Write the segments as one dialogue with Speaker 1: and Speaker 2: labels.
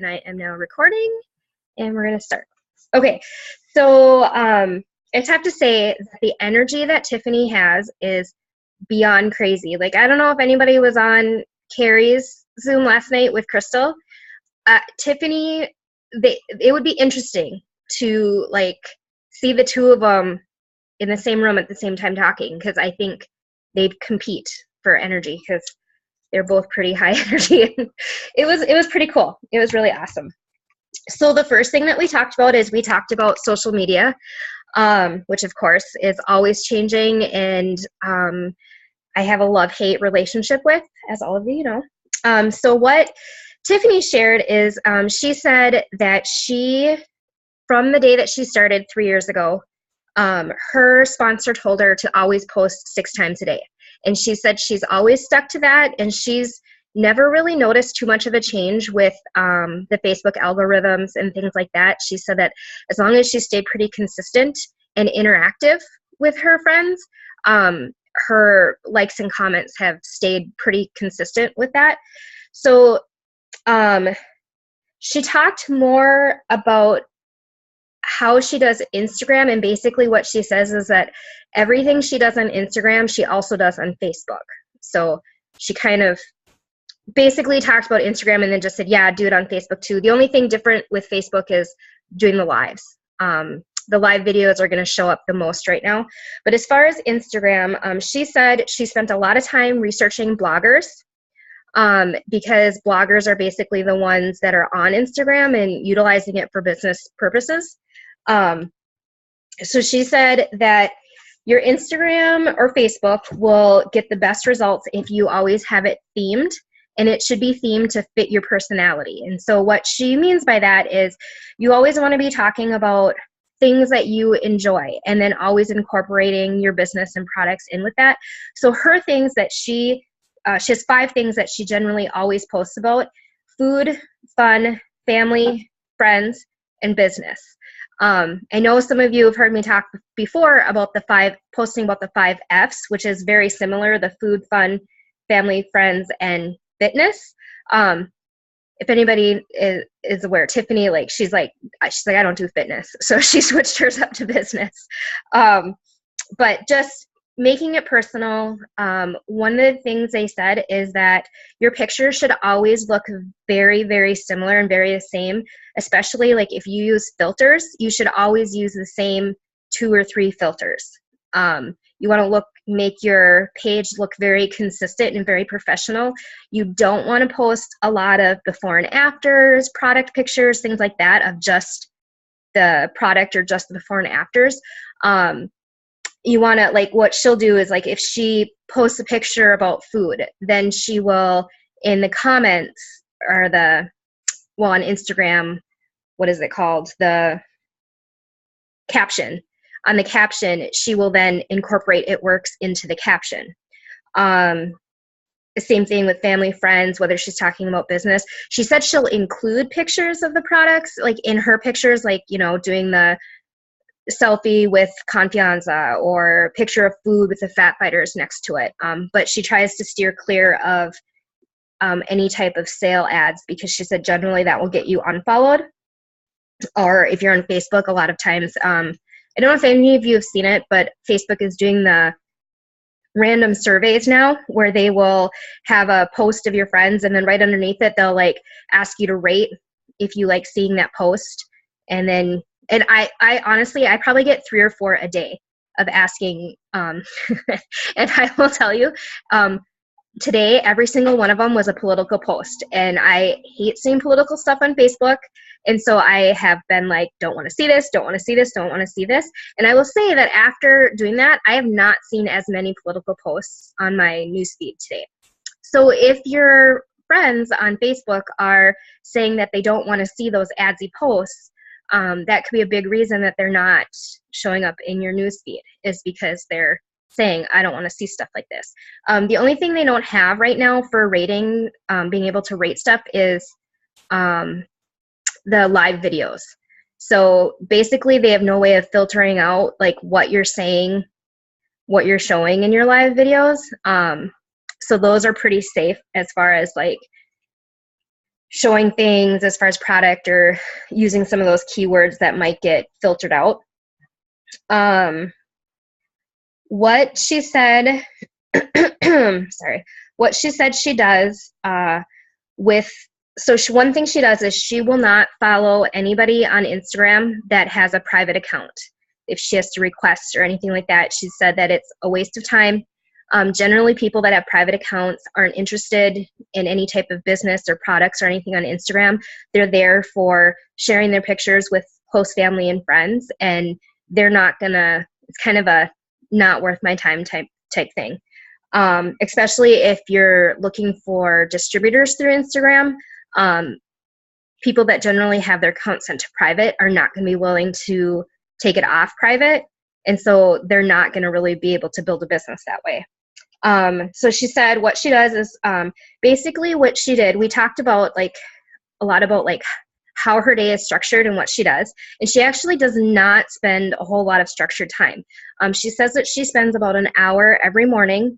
Speaker 1: and I am now recording, and we're going to start. Okay, so I just have to say that the energy that Tiffany has is beyond crazy. Like, I don't know if anybody was on Carrie's Zoom last night with Crystal. Tiffany, it would be interesting to like see the two of them in the same room at the same time talking, because I think they'd compete for energy because they're both pretty high energy. It was pretty cool. It was really awesome. So the first thing that we talked about is we talked about social media, which of course is always changing, and I have a love-hate relationship with, as all of you know. So what Tiffany shared is she said that from the day that she started 3 years ago, her sponsor told her to always post 6 times a day. And she said she's always stuck to that, and she's never really noticed too much of a change with the Facebook algorithms and things like that. She said that as long as she stayed pretty consistent and interactive with her friends, her likes and comments have stayed pretty consistent with that. So she talked more about how she does Instagram, and basically what she says is that everything she does on Instagram, she also does on Facebook. So she kind of basically talked about Instagram and then just said, yeah, do it on Facebook too. The only thing different with Facebook is doing the lives. The live videos are going to show up the most right now. But as far as Instagram, she said she spent a lot of time researching bloggers, because bloggers are basically the ones that are on Instagram and utilizing it for business purposes. So she said that your Instagram or Facebook will get the best results if you always have it themed, and it should be themed to fit your personality. And so what she means by that is you always want to be talking about things that you enjoy, and then always incorporating your business and products in with that. So her things that she has 5 things that she generally always posts about: food, fun, family, friends, and business. I know some of you have heard me talk before about posting about the 5 F's, which is very similar: the food, fun, family, friends, and fitness. If anybody is aware, Tiffany, she's like, I don't do fitness. So she switched hers up to business. But just making it personal. One of the things they said is that your pictures should always look very, very similar and very the same, especially like if you use filters, you should always use the same 2 or 3 filters. You want to make your page look very consistent and very professional. You don't want to post a lot of before and afters, product pictures, things like that of just the product or just the before and afters. You want to, like, what she'll do is, like, if she posts a picture about food, then she will, in the comments or on Instagram, what is it called? The caption. On the caption, she will then incorporate It Works into the caption. The same thing with family, friends, whether she's talking about business. She said she'll include pictures of the products, like in her pictures, like, doing the selfie with Confianza or picture of food with the fat fighters next to it. But she tries to steer clear of any type of sale ads, because she said generally that will get you unfollowed. Or if you're on Facebook, a lot of times, I don't know if any of you have seen it, but Facebook is doing the random surveys now where they will have a post of your friends, and then right underneath it, they'll like ask you to rate if you like seeing that post. And I honestly, I probably get 3 or 4 a day of asking. And I will tell you, today, every single one of them was a political post, and I hate seeing political stuff on Facebook. And so I have been like, don't want to see this, don't want to see this, don't want to see this. And I will say that after doing that, I have not seen as many political posts on my newsfeed today. So if your friends on Facebook are saying that they don't want to see those adsy posts, that could be a big reason that they're not showing up in your newsfeed, is because they're saying, I don't want to see stuff like this. The only thing they don't have right now for rating, being able to rate stuff, is the live videos. So basically they have no way of filtering out like what you're saying, what you're showing in your live videos. So those are pretty safe as far as like showing things as far as product or using some of those keywords that might get filtered out. What she said, sorry, what she said she does one thing she does is she will not follow anybody on Instagram that has a private account. If she has to request or anything like that, she said that it's a waste of time. Generally, people that have private accounts aren't interested in any type of business or products or anything on Instagram. They're there for sharing their pictures with close family and friends, and they're not gonna, it's kind of a not worth my time type thing. Especially if you're looking for distributors through Instagram. People that generally have their account sent to private are not going to be willing to take it off private, and so they're not going to really be able to build a business that way. So she said what she does is basically what she did. We talked about a lot about how her day is structured and what she does, and she actually does not spend a whole lot of structured time. She says that she spends about an hour every morning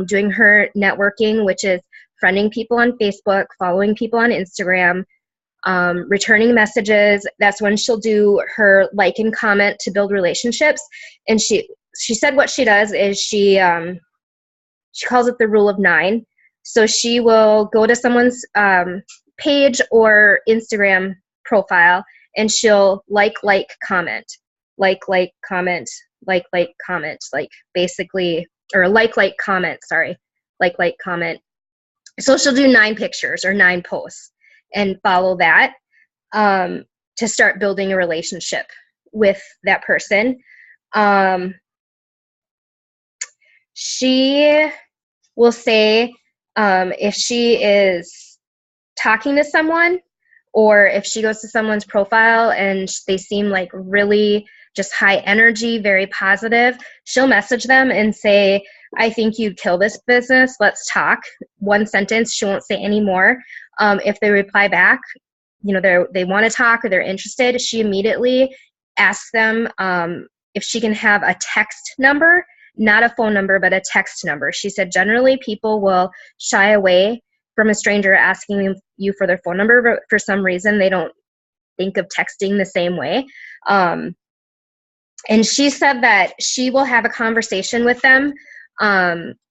Speaker 1: doing her networking, which is friending people on Facebook, following people on Instagram, returning messages. That's when she'll do her like and comment to build relationships. And she said what she does is she calls it the rule of 9. So she will go to someone's page or Instagram profile, and she'll like, comment, comment, comment, basically, or like, comment, sorry, like, comment. So she'll do 9 pictures or 9 posts and follow that to start building a relationship with that person. She will say if she is talking to someone, or if she goes to someone's profile and they seem like really just high energy, very positive, she'll message them and say, I think you'd kill this business. Let's talk. One sentence. She won't say any more. If they reply back, they want to talk or they're interested, she immediately asks them if she can have a text number, not a phone number, but a text number. She said generally people will shy away from a stranger asking you for their phone number, but for some reason they don't think of texting the same way. And she said that she will have a conversation with them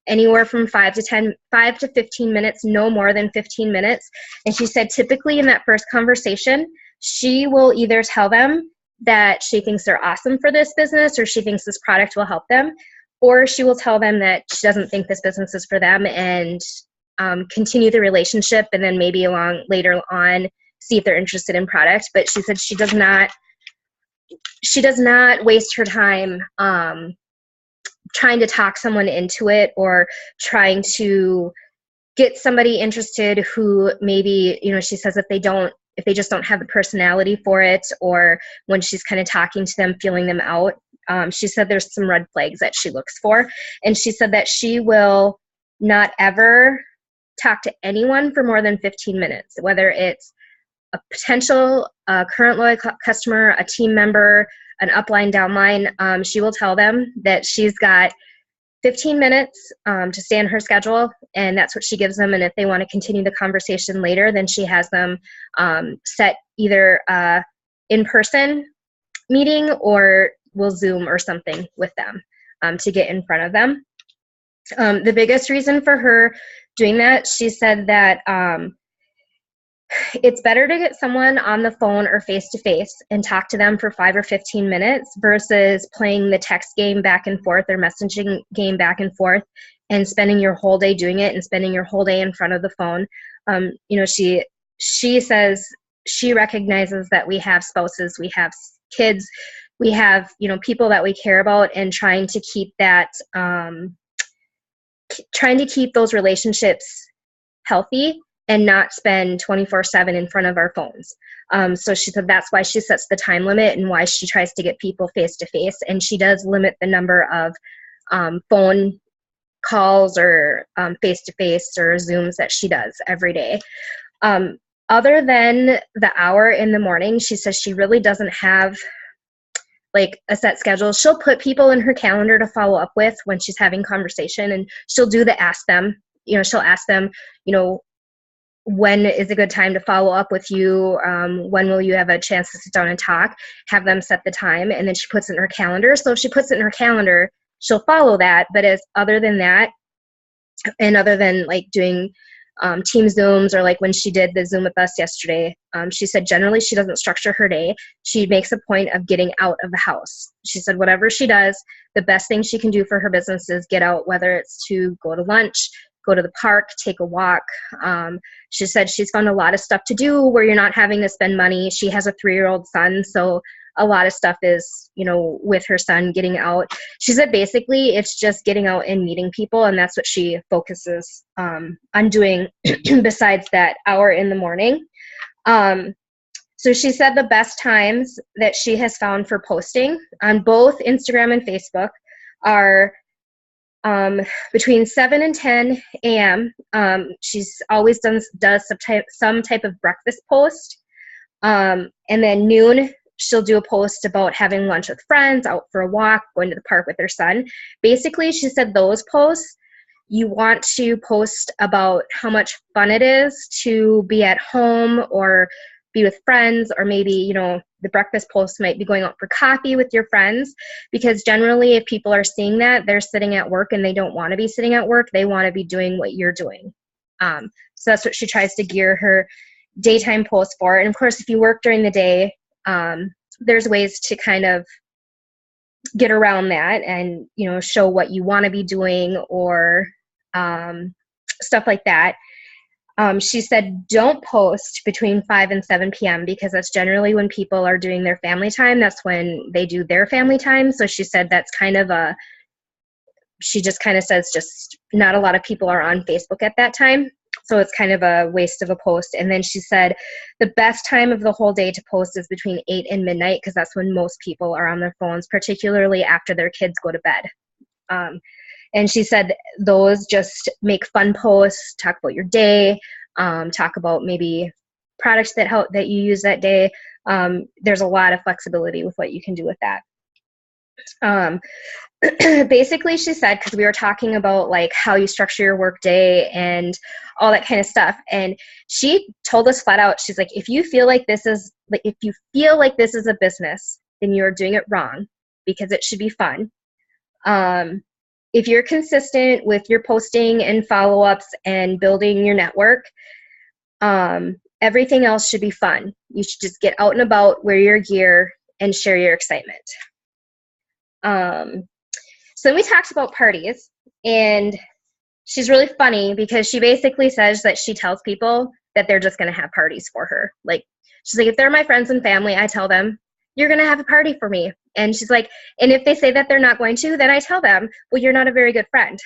Speaker 1: anywhere from 5 to 15 minutes, no more than 15 minutes. And she said typically in that first conversation, she will either tell them that she thinks they're awesome for this business, or she thinks this product will help them, or she will tell them that she doesn't think this business is for them, and continue the relationship, and then maybe later on see if they're interested in product. But she said she does not waste her time trying to talk someone into it, or trying to get somebody interested who maybe, she says if they just don't have the personality for it, or when she's kind of talking to them, feeling them out. She said there's some red flags that she looks for. And she said that she will not ever talk to anyone for more than 15 minutes, whether it's a potential current loyal customer, a team member, an upline, downline. She will tell them that she's got 15 minutes to stay on her schedule, and that's what she gives them. And if they want to continue the conversation later, then she has them set either in-person meeting, or we'll Zoom or something with them to get in front of them. The biggest reason for her doing that, she said that it's better to get someone on the phone or face-to-face and talk to them for 5 or 15 minutes versus playing the text game back and forth or messaging game back and forth and spending your whole day doing it and spending your whole day in front of the phone. She says she recognizes that we have spouses, we have kids, we have, people that we care about, and trying to keep those relationships healthy and not spend 24/7 in front of our phones. So she said that's why she sets the time limit and why she tries to get people face-to-face. And she does limit the number of phone calls or face-to-face or Zooms that she does every day. Other than the hour in the morning, she says she really doesn't have a set schedule. She'll put people in her calendar to follow up with when she's having conversation, and she'll do the ask them. She'll ask them, when is a good time to follow up with you? When will you have a chance to sit down and talk? Have them set the time, and then she puts it in her calendar. So if she puts it in her calendar, she'll follow that. But as other than that, and other than like doing team Zooms, or like when she did the Zoom with us yesterday, she said generally she doesn't structure her day. She makes a point of getting out of the house. She said whatever she does, the best thing she can do for her business is get out, whether it's to go to lunch, go to the park, take a walk. She said she's found a lot of stuff to do where you're not having to spend money. She has a 3-year-old son, so a lot of stuff is, you know, with her son, getting out. She said basically it's just getting out and meeting people, and that's what she focuses on doing besides that hour in the morning. So she said the best times that she has found for posting on both Instagram and Facebook are between 7 and 10 a.m. She's always does some type of breakfast post. And then noon, she'll do a post about having lunch with friends, out for a walk, going to the park with her son. Basically, she said those posts, you want to post about how much fun it is to be at home or be with friends, or maybe, you know, the breakfast post might be going out for coffee with your friends, because generally if people are seeing that, they're sitting at work and they don't want to be sitting at work. They want to be doing what you're doing. So that's what she tries to gear her daytime posts for. And of course, if you work during the day, there's ways to kind of get around that and, you know, show what you want to be doing, or stuff like that. She said don't post between 5 and 7 p.m. because that's generally when people are doing their family time. That's when they do their family time. So she said that's kind of she just kind of says just not a lot of people are on Facebook at that time. So it's kind of a waste of a post. And then she said the best time of the whole day to post is between 8 and midnight, because that's when most people are on their phones, particularly after their kids go to bed. And she said those just make fun posts, talk about your day, talk about maybe products that you use that day. There's a lot of flexibility with what you can do with that. Basically, she said, because we were talking about like how you structure your work day and all that kind of stuff, and she told us flat out, she's like, if you feel like this is a business, then you're doing it wrong, because it should be fun. If you're consistent with your posting and follow-ups and building your network, everything else should be fun. You should just get out and about, wear your gear, and share your excitement. So then we talked about parties, and she's really funny because she basically says that she tells people that they're just going to have parties for her. Like, she's like, if they're my friends and family, I tell them, you're going to have a party for me. And she's like, and if they say that they're not going to, then I tell them, well, you're not a very good friend.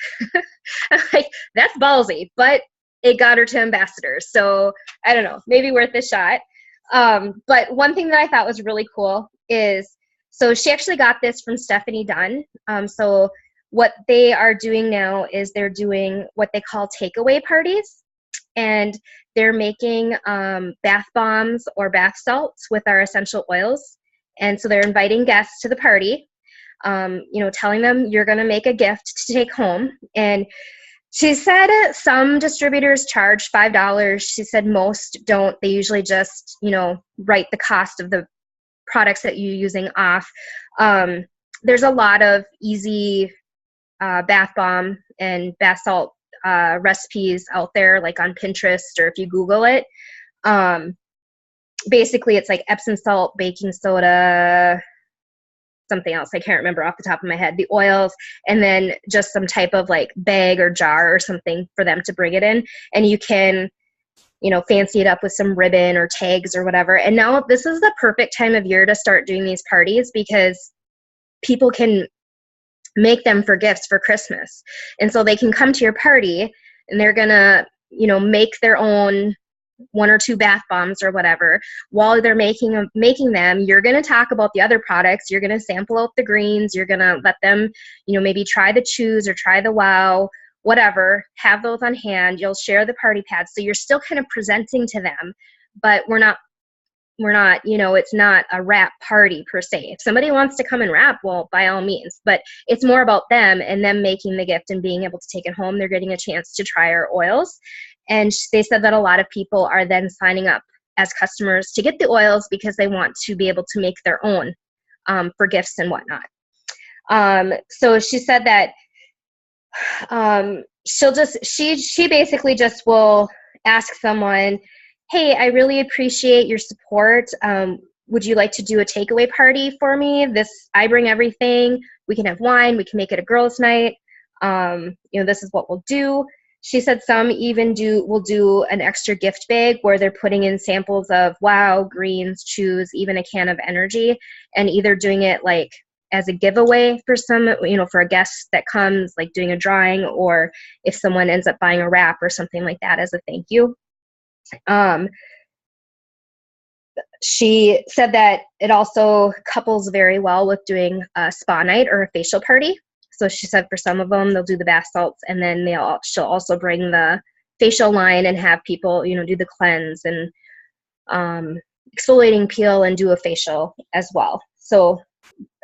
Speaker 1: I'm like, that's ballsy, but it got her to ambassadors. So I don't know, maybe worth a shot. But one thing that I thought was really cool is, so she actually got this from Tiffany Herr. So what they are doing now is they're doing what they call takeaway parties. And they're making bath bombs or bath salts with our essential oils. And so they're inviting guests to the party, telling them you're going to make a gift to take home. And she said some distributors charge $5. She said most don't. They usually just, write the cost of the products that you're using off. There's a lot of easy bath bomb and bath salt recipes out there, like on Pinterest, or if you Google it. Basically, it's like Epsom salt, baking soda, something else I can't remember off the top of my head, the oils, and then just some type of like bag or jar or something for them to bring it in. And you can, fancy it up with some ribbon or tags or whatever. And now this is the perfect time of year to start doing these parties, because people can make them for gifts for Christmas. And so they can come to your party and they're gonna, make their own 1 or 2 bath bombs or whatever. While they're making them, you're going to talk about the other products. You're going to sample out the greens. You're going to let them, maybe try the Choose or try the Wow, whatever. Have those on hand. You'll share the party pads. So you're still kind of presenting to them, but we're not, it's not a wrap party per se. If somebody wants to come and wrap, well, by all means, but it's more about them and them making the gift and being able to take it home. They're getting a chance to try our oils. And they said that a lot of people are then signing up as customers to get the oils because they want to be able to make their own for gifts and whatnot. So she said that she basically just will ask someone, hey, I really appreciate your support. Would you like to do a takeaway party for me? I bring everything. We can have wine. We can make it a girls' night. This is what we'll do. She said some even will do an extra gift bag where they're putting in samples of Wow, Greens, Chews, even a can of energy, and either doing it like as a giveaway for for a guest that comes, like doing a drawing, or if someone ends up buying a wrap or something like that as a thank you. She said that it also couples very well with doing a spa night or a facial party. So she said for some of them, they'll do the bath salts, and then she'll also bring the facial line and have people, do the cleanse and exfoliating peel and do a facial as well. So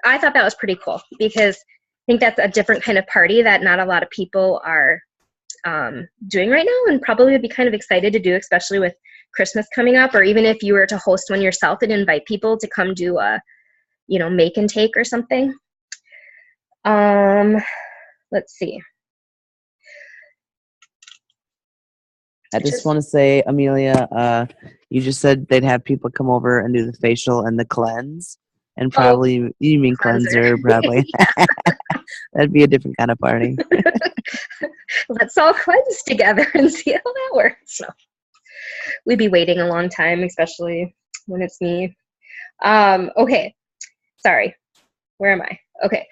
Speaker 1: I thought that was pretty cool because I think that's a different kind of party that not a lot of people are doing right now, and probably would be kind of excited to do, especially with Christmas coming up, or even if you were to host one yourself and invite people to come do a, make and take or something. Let's see.
Speaker 2: I just want to say, Amelia, you just said they'd have people come over and do the facial and the cleanse, and probably you mean cleanser, probably. That'd be a different kind of party.
Speaker 1: Let's all cleanse together and see how that works. So we'd be waiting a long time, especially when it's me. Okay, sorry. Where am I? Okay.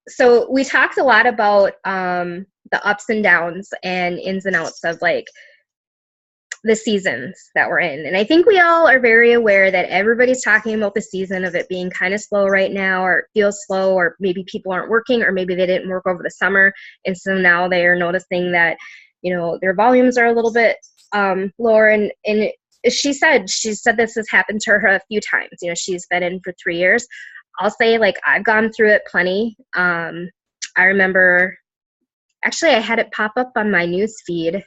Speaker 1: So we talked a lot about the ups and downs and ins and outs of like the seasons that we're in. And I think we all are very aware that everybody's talking about the season of it being kind of slow right now, or it feels slow, or maybe people aren't working, or maybe they didn't work over the summer. And so now they are noticing that, their volumes are a little bit lower. And she said this has happened to her a few times. She's been in for 3 years. I'll say, like, I've gone through it plenty. I remember, actually, I had it pop up on my news feed.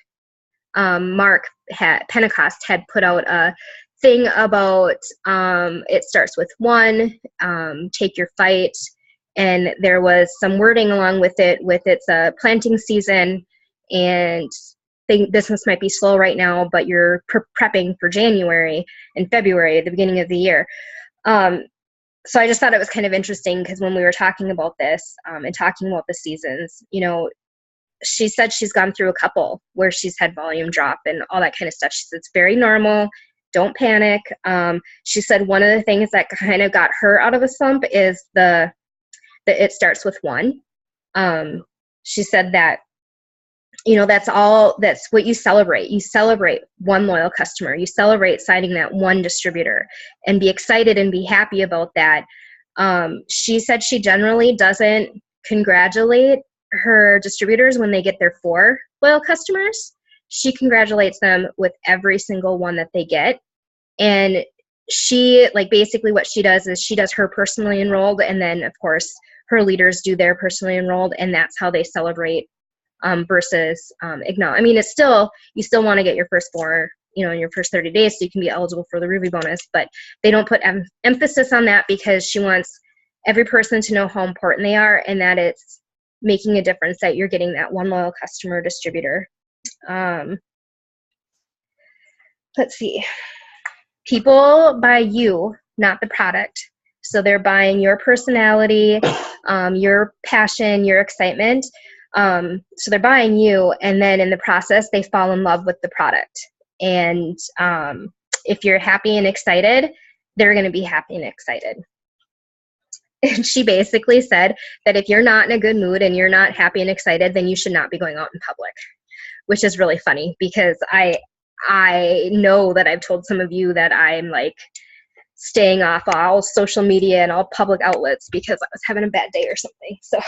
Speaker 1: Mark Pentecost had put out a thing about it starts with 1, take your fight, and there was some wording along with it it's a planting season, and business might be slow right now, but you're prepping for January and February at the beginning of the year. So I just thought it was kind of interesting because when we were talking about this and talking about the seasons, she said she's gone through a couple where she's had volume drop and all that kind of stuff. She said it's very normal. Don't panic. She said one of the things that kind of got her out of a slump is the it starts with 1. She said that, that's what you celebrate. You celebrate 1 loyal customer. You celebrate signing that 1 distributor and be excited and be happy about that. She said she generally doesn't congratulate her distributors when they get their 4 loyal customers. She congratulates them with every single one that they get. And she, like, basically what she does is she does her personally enrolled, and then of course her leaders do their personally enrolled, and that's how they celebrate versus acknowledge. I mean, it's still, you still want to get your first 4, in your first 30 days so you can be eligible for the Ruby bonus, but they don't put emphasis on that because she wants every person to know how important they are and that it's making a difference that you're getting that 1 loyal customer distributor. Let's see. People buy you, not the product. So they're buying your personality, your passion, your excitement. So they're buying you, and then in the process, they fall in love with the product. And if you're happy and excited, they're going to be happy and excited. And she basically said that if you're not in a good mood and you're not happy and excited, then you should not be going out in public, which is really funny because I know that I've told some of you that I'm like staying off all social media and all public outlets because I was having a bad day or something. So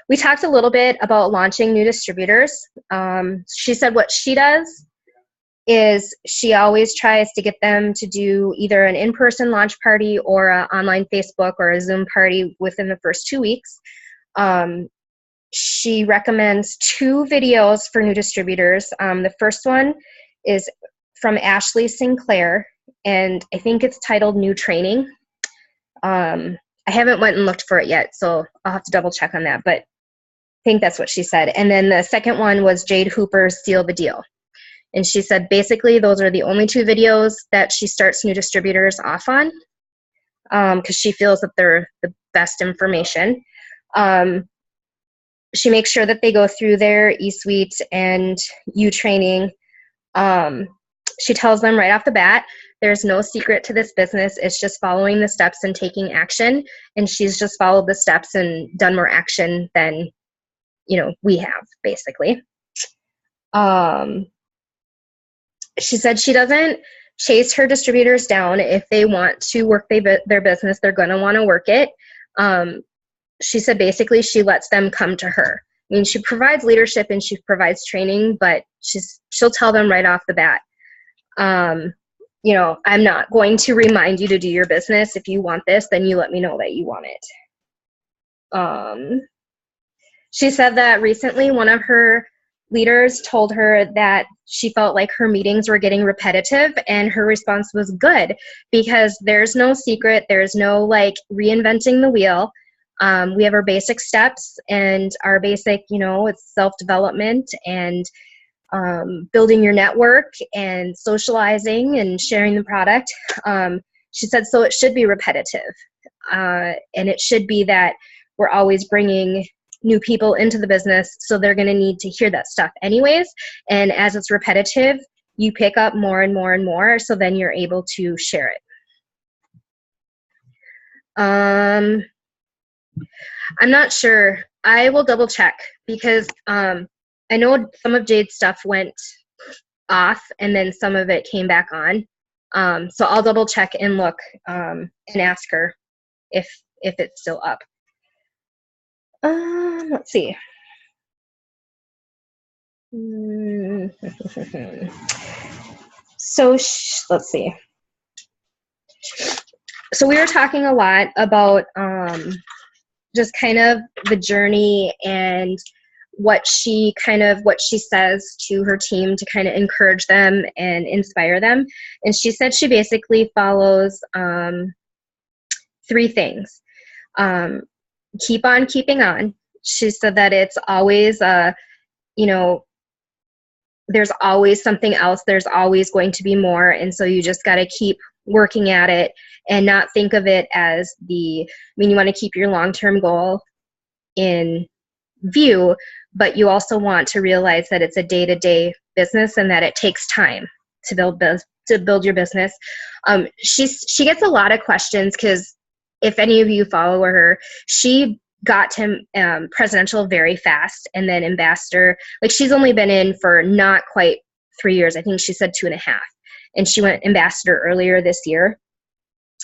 Speaker 1: we talked a little bit about launching new distributors. She said what she does is she always tries to get them to do either an in-person launch party or an online Facebook or a Zoom party within the first 2 weeks. she recommends 2 videos for new distributors. The first one is from Ashley Sinclair, and I think it's titled New Training. I haven't went and looked for it yet, so I'll have to double check on that, but I think that's what she said. And then the second one was Jade Hooper's Seal the Deal. And she said basically those are the only 2 videos that she starts new distributors off on, because she feels that they're the best information. She makes sure that they go through their eSuite and U training. She tells them right off the bat, there's no secret to this business. It's just following the steps and taking action. And she's just followed the steps and done more action than, we have, basically. She said she doesn't chase her distributors down. If they want to work their business, they're going to want to work it. She said basically she lets them come to her. I mean, she provides leadership and she provides training, but she'll tell them right off the bat, I'm not going to remind you to do your business. If you want this, then you let me know that you want it. She said that recently one of her leaders told her that she felt like her meetings were getting repetitive, and her response was good, because there's no secret. There's no reinventing the wheel. We have our basic steps, and our basic, it's self-development and building your network and socializing and sharing the product. She said, so it should be repetitive. And it should be that we're always bringing new people into the business, so they're going to need to hear that stuff anyways. And as it's repetitive, you pick up more and more and more, so then you're able to share it. I'm not sure. I will double check, because I know some of Jade's stuff went off and then some of it came back on. So I'll double check and look and ask her if it's still up. Let's see. So let's see. So we were talking a lot about just kind of the journey and what she says to her team to kind of encourage them and inspire them. And she said she basically follows 3 things. Keep on keeping on. She said that it's always, there's always something else. There's always going to be more. And so you just got to keep working at it and not think of it as you want to keep your long-term goal in view, but you also want to realize that it's a day-to-day business and that it takes time to build your business. She gets a lot of questions, because if any of you follow her, she got to presidential very fast, and then ambassador. She's only been in for not quite 3 years. I think she said 2.5, and she went ambassador earlier this year.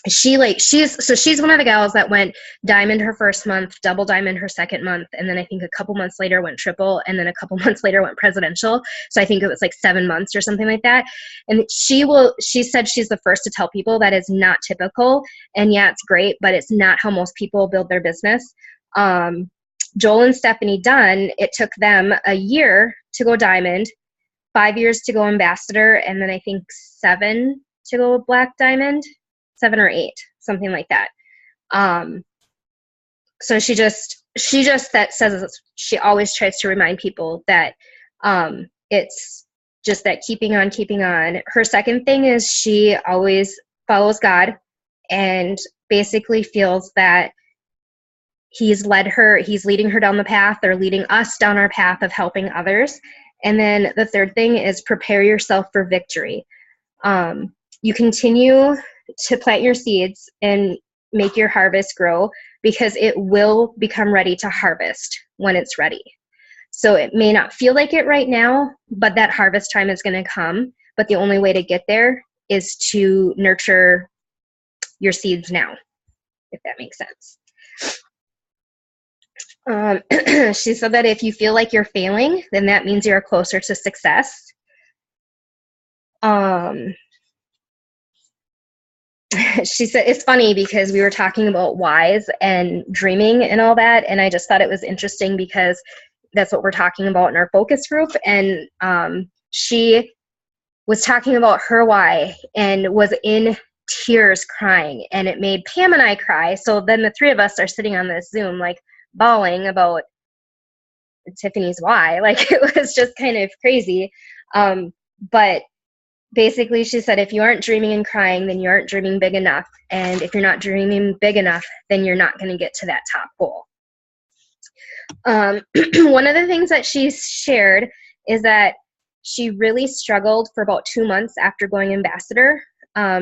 Speaker 1: She's one of the gals that went diamond her first month, double diamond her second month, and then I think a couple months later went triple, and then a couple months later went presidential. So I think it was 7 months or something like that. And she said she's the first to tell people that is not typical, and yeah, it's great, but it's not how most people build their business. Joel and Stephanie Dunn, it took them a year to go diamond, 5 years to go ambassador, and then I think 7 to go black diamond. 7 or 8, something like that. So she just that says she always tries to remind people that it's just that keeping on. Her second thing is she always follows God and basically feels that he's leading her down the path, or leading us down our path of helping others. And then the third thing is prepare yourself for victory. You continue to plant your seeds and make your harvest grow, because it will become ready to harvest when it's ready. So it may not feel like it right now, but that harvest time is going to come. But the only way to get there is to nurture your seeds now, if that makes sense. She said that if you feel like you're failing, then that means you're closer to success. she said, it's funny because we were talking about whys and dreaming and all that. And I just thought it was interesting because that's what we're talking about in our focus group. And she was talking about her why and was in tears crying, and it made Pam and I cry. So then the three of us are sitting on this Zoom, like bawling about Tiffany's why. Like, it was just kind of crazy. But basically she said, if you aren't dreaming and crying, then you aren't dreaming big enough. And if you're not dreaming big enough, then you're not going to get to that top goal. One of the things that she shared is that she really struggled for about 2 months after going ambassador.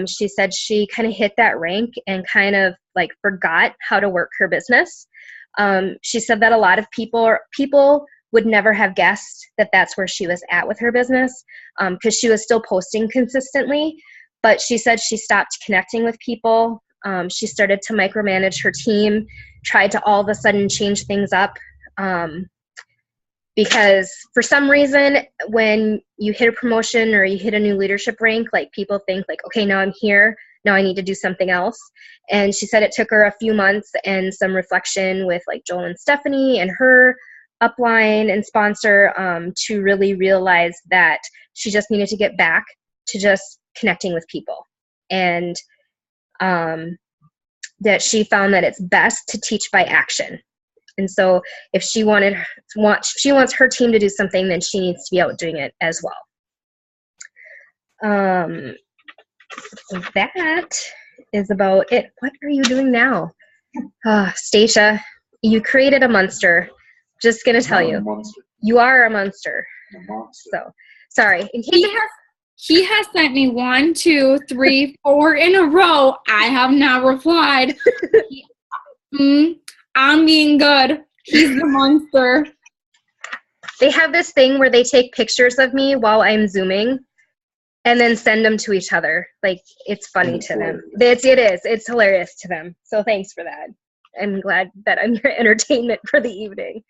Speaker 1: She said she kind of hit that rank and kind of like forgot how to work her business. She said that a lot of people would never have guessed that that's where she was at with her business, because she was still posting consistently. But she said she stopped connecting with people. She started to micromanage her team, tried to all of a sudden change things up. Because for some reason, when you hit a promotion or you hit a new leadership rank, like people think like, okay, now I'm here, now I need to do something else. And she said it took her a few months and some reflection with like Joel and Stephanie and her upline and sponsor to really realize that she just needed to get back to just connecting with people. And that she found that it's best to teach by action. And so if she wants her team to do something, then she needs to be out doing it as well. That is about it. What are you doing now? Stacia, you created a monster. Just going to tell you. You are a monster. So, sorry.
Speaker 3: He has sent me 1, 2, 3, 4 in a row. I have not replied. I'm being good. He's the monster.
Speaker 1: They have this thing where they take pictures of me while I'm Zooming and then send them to each other. Like, it's funny to them. It is. It's hilarious to them. So thanks for that. I'm glad that I'm your entertainment for the evening.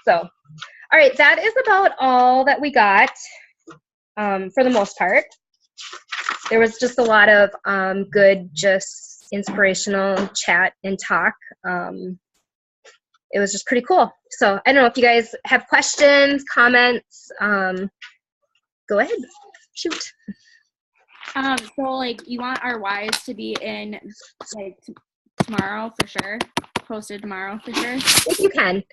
Speaker 1: So, all right, that is about all that we got for the most part. There was just a lot of good, just inspirational chat and talk. It was just pretty cool. So I don't know if you guys have questions, comments. Go ahead. Shoot.
Speaker 3: So like you want our whys to be in like tomorrow for sure, posted tomorrow for sure?
Speaker 1: If you can.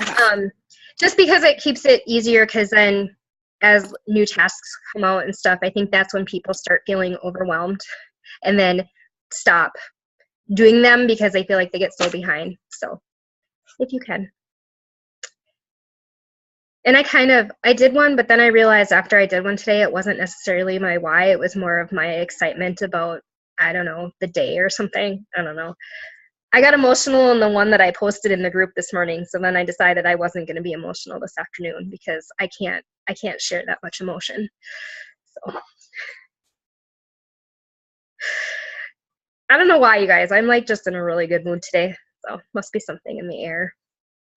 Speaker 3: Okay.
Speaker 1: Just because it keeps it easier, because then as new tasks come out and stuff, I think that's when people start feeling overwhelmed and then stop doing them because they feel like they get so behind. So if you can. And I did one, but then I realized after I did one today, it wasn't necessarily my why. It was more of my excitement about, I don't know, the day or something. I don't know. I got emotional in the one that I posted in the group this morning. So then I decided I wasn't going to be emotional this afternoon because I can't share that much emotion. So I don't know why, you guys. I'm like just in a really good mood today. So must be something in the air.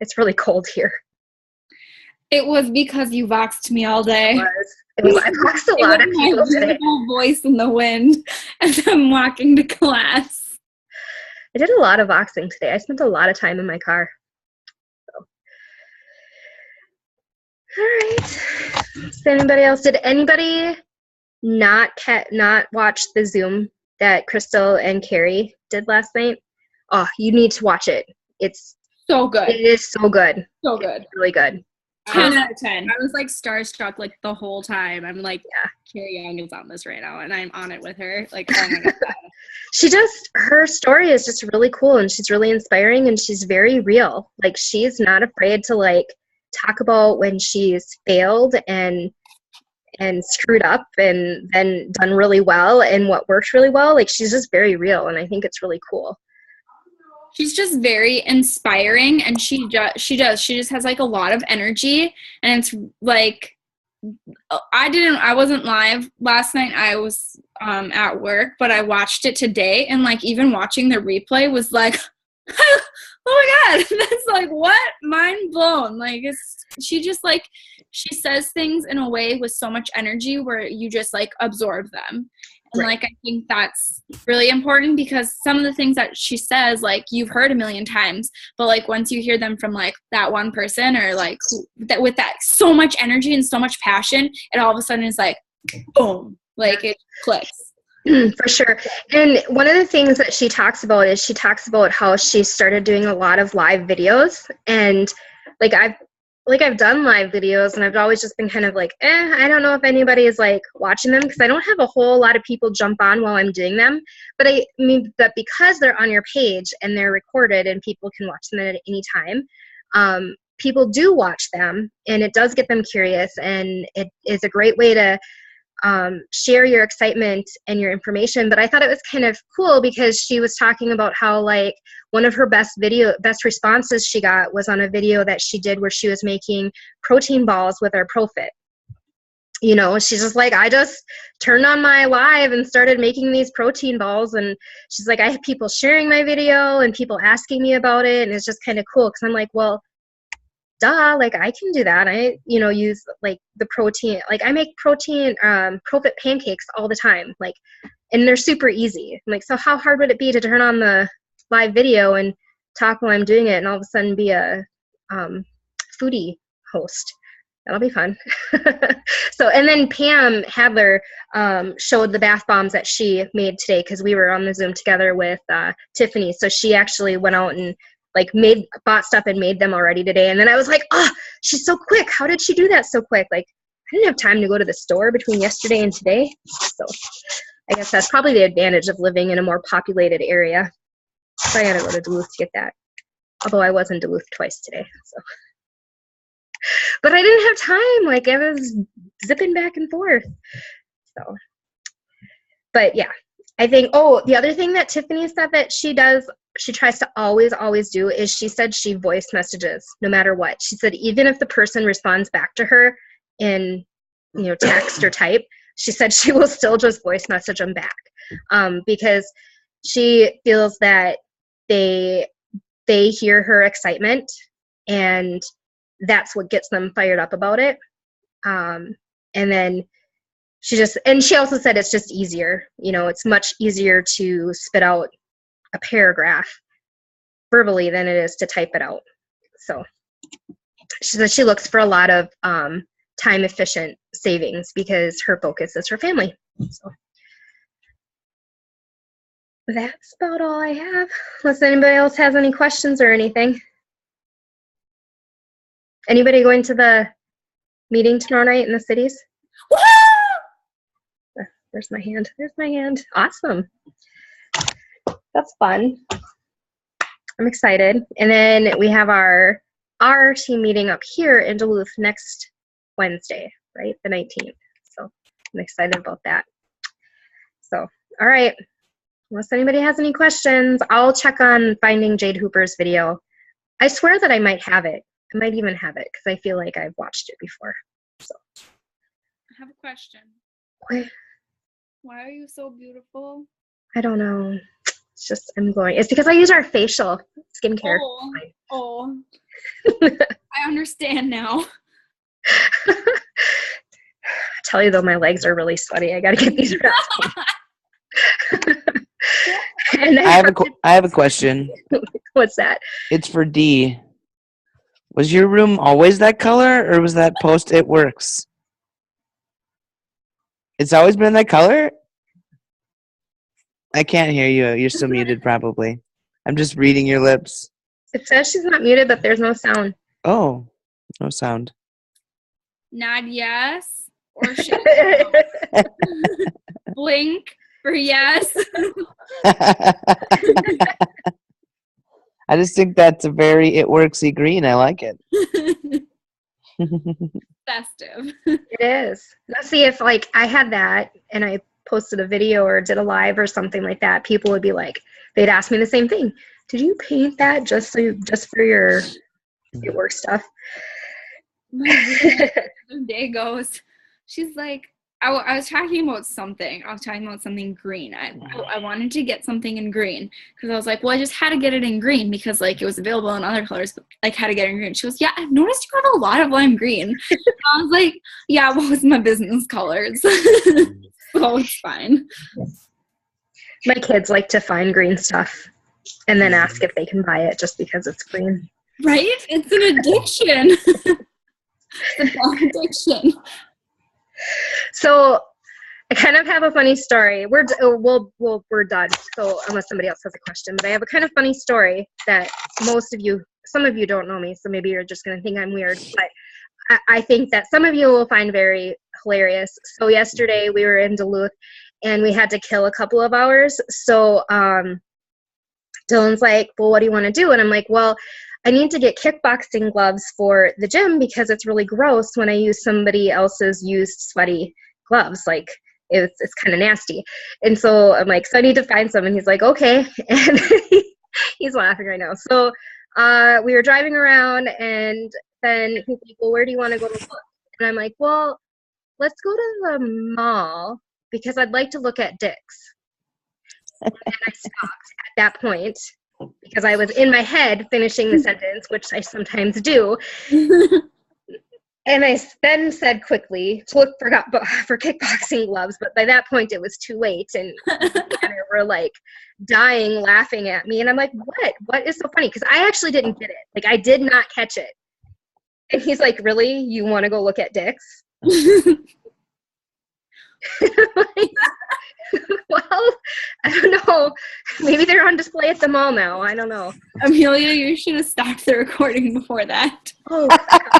Speaker 1: It's really cold here.
Speaker 3: It was because you voxed me all day.
Speaker 1: It was. I voxed a lot of people today.
Speaker 3: Voice in the wind as I'm walking to class.
Speaker 1: I did a lot of voxing today. I spent a lot of time in my car. So. All right. Is anybody else? Did anybody not watch the Zoom that Crystal and Carrie did last night? Oh, you need to watch it. It's
Speaker 3: so good.
Speaker 1: It is so good.
Speaker 3: So good.
Speaker 1: It's really good.
Speaker 3: 10 out of 10. I was like starstruck like the whole time. I'm like, yeah, Carrie Young is on this right now, and I'm on it with her. Like, oh my god.
Speaker 1: Her story is just really cool, and she's really inspiring, and she's very real. Like, she's not afraid to like talk about when she's failed and screwed up and then done really well and what worked really well. Like, she's just very real, and I think it's really cool.
Speaker 3: She's just very inspiring, and she just has like a lot of energy, and it's like I wasn't live last night. I was at work, but I watched it today, and like even watching the replay was like oh my god, that's like what? Mind blown. Like she says things in a way with so much energy where you just like absorb them. And
Speaker 1: Right.
Speaker 3: like, I think that's really important because some of the things that she says, like, you've heard a million times, but like once you hear them from like that one person or like that with that so much energy and so much passion, it all of a sudden is like, boom, like it clicks.
Speaker 1: For sure. And one of the things that she talks about is she talks about how she started doing a lot of live videos. And like I've done live videos and I've always just been kind of like, I don't know if anybody is like watching them because I don't have a whole lot of people jump on while I'm doing them. But I mean that because they're on your page and they're recorded and people can watch them at any time, people do watch them and it does get them curious, and it is a great way to share your excitement and your information. But I thought it was kind of cool because she was talking about how like one of her best responses she got was on a video that she did where she was making protein balls with our Profit. You know, she's just like, I just turned on my live and started making these protein balls, and she's like, I have people sharing my video and people asking me about it, and it's just kind of cool because I'm like, well, duh, like I can do that. I, use like the protein, like I make Profit pancakes all the time, like, and they're super easy. I'm like, so how hard would it be to turn on the live video and talk while I'm doing it and all of a sudden be a foodie host? That'll be fun. So, and then Pam Hadler showed the bath bombs that she made today because we were on the Zoom together with Tiffany. So she actually went out and like bought stuff and made them already today. And then I was like, oh, she's so quick. How did she do that so quick? Like, I didn't have time to go to the store between yesterday and today. So I guess that's probably the advantage of living in a more populated area. So I gotta go to Duluth to get that. Although I was in Duluth twice today. So, but I didn't have time. Like I was zipping back and forth. So, but yeah, I think, the other thing that Tiffany said that she tries to always do is she said she voice messages no matter what. She said even if the person responds back to her in, text or type, she said she will still just voice message them back because she feels that they hear her excitement and that's what gets them fired up about it. And then she also said it's just easier. It's much easier to spit out a paragraph verbally than it is to type it out. So she said she looks for a lot of time efficient savings because her focus is her family. So that's about all I have. Unless anybody else has any questions or anything. Anybody going to the meeting tomorrow night in the cities? There's my hand. There's my hand. Awesome. That's fun. I'm excited. And then we have our team meeting up here in Duluth next Wednesday, right? The 19th. So I'm excited about that. So, all right. Unless anybody has any questions, I'll check on finding Jade Hooper's video. I swear that I might have it. I might even have it because I feel like I've watched it before. So
Speaker 3: I have a question.
Speaker 1: Okay.
Speaker 3: Why are you so beautiful?
Speaker 1: I don't know. It's just, I'm glowing. It's because I use our facial skincare.
Speaker 3: Oh. I understand now.
Speaker 1: I tell you though, my legs are really sweaty. I gotta get these wrapped. And
Speaker 2: I have a question.
Speaker 1: What's that?
Speaker 2: It's for D. Was your room always that color, or was that post it works? It's always been that color? I can't hear you. You're still muted, probably. I'm just reading your lips.
Speaker 1: It says she's not muted, but there's no sound.
Speaker 2: Oh, no sound.
Speaker 3: Nod yes or shit. Blink for yes.
Speaker 2: I just think that's a very it worksy green. I like it.
Speaker 3: Festive.
Speaker 1: It is. Let's see if like I had that and I posted a video or did a live or something like that. People would be like, they'd ask me the same thing. Did you paint that just for your work stuff?
Speaker 3: The day goes. She's like, I was talking about something. I was talking about something green. I wanted to get something in green because I was like, well, I just had to get it in green because like it was available in other colors, but like had to get it in green. She goes, yeah, I've noticed you have a lot of lime green. I was like, yeah, what was my business colors? So it's fine.
Speaker 1: My kids like to find green stuff and then ask if they can buy it just because it's green.
Speaker 3: Right? It's an addiction. It's a bad addiction.
Speaker 1: So I kind of have a funny story. We're done. So unless somebody else has a question, but I have a kind of funny story that some of you don't know me, so maybe you're just going to think I'm weird, but I think that some of you will find very hilarious. So yesterday we were in Duluth and we had to kill a couple of hours. So Dylan's like, well, what do you want to do? And I'm like, well, I need to get kickboxing gloves for the gym because it's really gross when I use somebody else's used sweaty gloves. Like, it's kind of nasty. And so I'm like, so I need to find some. And he's like, okay. And he's laughing right now. So we were driving around and then he's like, well, where do you want to go to look? And I'm like, well, let's go to the mall because I'd like to look at Dick's. And I stopped at that point because I was in my head finishing the sentence, which I sometimes do. And I then said quickly to look for kickboxing gloves, but by that point it was too late, and they were like dying laughing at me. And I'm like, what is so funny? Because I actually didn't get it. Like, I did not catch it. And he's like, really? You want to go look at Dick's? Like, well, I don't know. Maybe they're on display at the mall now. I don't know.
Speaker 3: Amelia, you should have stopped the recording before that.
Speaker 1: Oh, God.